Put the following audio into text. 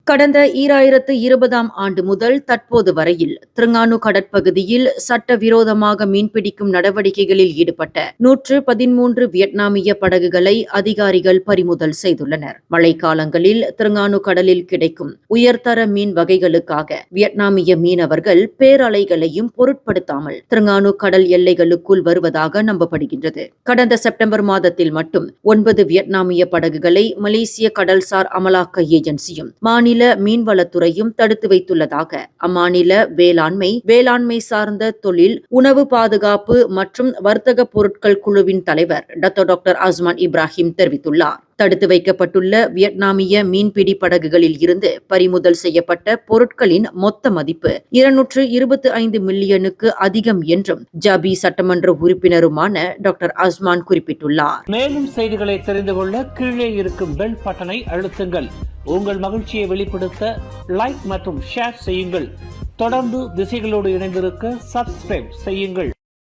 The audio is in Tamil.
கடந்த 2020ஆம் ஆண்டு முதல் தற்போது வரையில் திருங்கானு கடற்பகுதியில் சட்டவிரோதமாக மீன்பிடிக்கும் நடவடிக்கைகளில் ஈடுபட்ட 113 வியட்நாமிய படகுகளை அதிகாரிகள் பறிமுதல் செய்துள்ளனர். மழைக்காலங்களில் திருங்கானு கடலில் கிடைக்கும் உயர்தர மீன் வகைகளுக்காக வியட்நாமிய மீனவர்கள் பேரலைகளையும் பொருட்படுத்தாமல் திருங்கானு கடல் எல்லைகளுக்குள் வருவதாக நம்பப்படுகின்றது. கடந்த செப்டம்பர் மாதத்தில் மட்டும் 9 வியட்நாமிய படகுகளை மலேசிய கடல்சார் அமலாக்க ஏஜென்சியும் மாநில மீன்வளத்துறையும் தடுத்து வைத்துள்ளதாக அம்மாநில வேளாண்மை சார்ந்த தொழில், உணவு பாதுகாப்பு மற்றும் வர்த்தக பொருட்கள் குழுவின் தலைவர் டாக்டர் அஸ்மான் இப்ராஹிம் தெரிவித்துள்ளார். தடுத்து வைக்கப்பட்டுள்ள வியட்நாமிய மீன்பிடி படகுகளில் இருந்து பறிமுதல் செய்யப்பட்ட பொருட்களின் மொத்த மதிப்பு 225 மில்லியனுக்கு அதிகம் என்றும் ஜாபி சட்டமன்ற உறுப்பினருமான டாக்டர் அஸ்மான் குறிப்பிட்டுள்ளார். மேலும் செய்திகளை தெரிந்து கொள்ள கீழே இருக்கும் பெல் பட்டனை அழுத்துங்கள். உங்கள் மகிழ்ச்சியை வெளிப்படுத்த லைக் மற்றும் ஷேர் செய்யுங்கள். தொடர்ந்து திசைகளோடு இணைந்திருக்க சப்ஸ்கிரைப் செய்யுங்கள்.